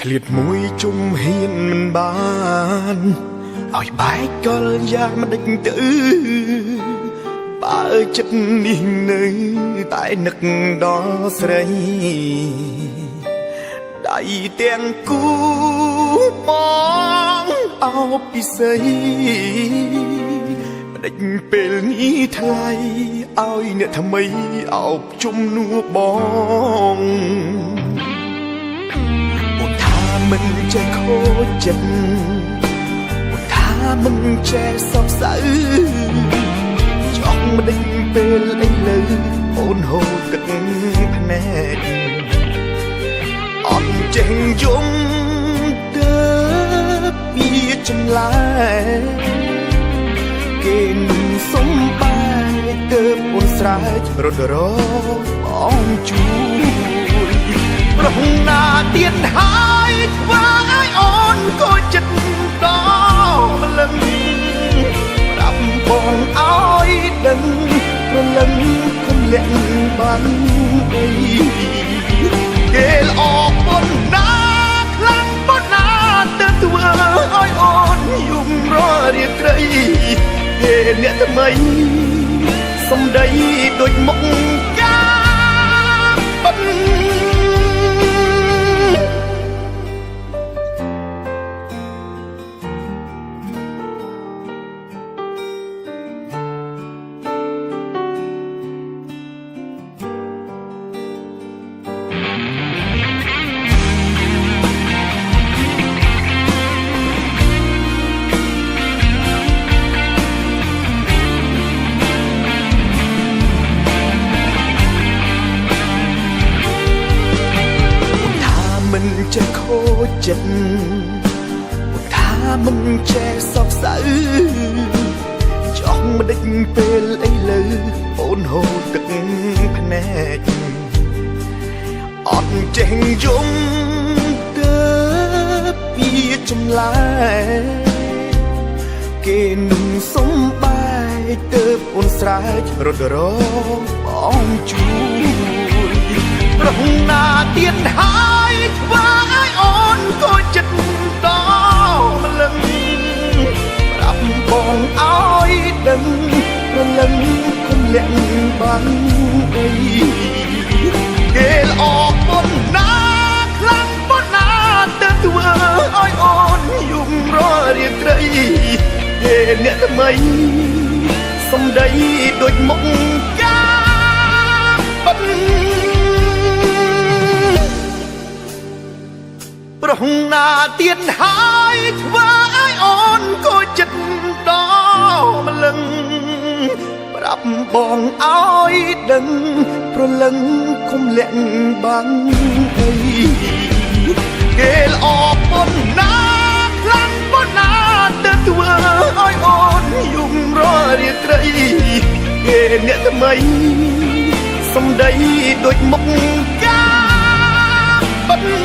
ឃ្លាតមួយជុំហ៊ានមិនបានឲ្យបែកកលយ៉ាងមិនដេចទៅបើចិត្តនេះនៅតែនឹកដល់ស្រីដៃទាំងគូបងអោបពិសីមិនដេចពេលនេះថ្លៃឲ្យអ្នកថ្មីអោបជំនួសបងមិនចេះខូចចិត្តអូនថាមិនចេះសោកសៅចង់មិនដេញពេលអីលើអូនហូរទឹកភ្នែកអត់ចេះយំទៅពីចម្លែគេនឹងសុំបាយទៅអូនស្រែករត់របងជួយប្រហណាទៀតហើយធ្វើឲ្យអូនក៏ចិត្តដល់ម្លឹងប្រាប់បងឲ្យដឹងព្រលឹងគុំលាក់បានអីគេល្អប៉ុណ្ណាខ្លាំងប៉ុណ្ណាទៅធ្វើឲ្យអូនយំររាត្រីគេអ្នកថ្មីសំដីដូចមុខកាបិទចេះខូចចិត្តអូនថាមិនចេះសោកសៅចង់មិនដេញពេលអីលើអូនហូរទឹកភ្នែកអត់ចេះយំទៅពីចម្លែគេនឹងសុំបាយទៅអូនស្រែករត់របងជួយប្រហណាទៀតហើយធ្វើឲ្យអូនក៏ចិត្តដល់ម្លឹងប្រាប់បងឲ្យដឹងព្រលឹងគុំលាក់បានអីគេល្អប៉ុណ្ណាខ្លាំងប៉ុណ្ណាទៅធ្វើឲ្យអូនយំររាត្រីគេអ្នកថ្មីសំដីដូចមុខកាបិទប្រហណាទៀតហើយធ្វើឲ្យអូនក៏ចិត្តដល់ម្លឹងប្រាប់បងឲ្យដឹងព្រលឹងគុំលាក់បានអីគេល្អប៉ុណ្ណាខ្លាំងប៉ុណ្ណាទៅធ្វើឲ្យអូនយំររាត្រីគេអ្នកថ្មីសំដីដូចមុខកាបិទ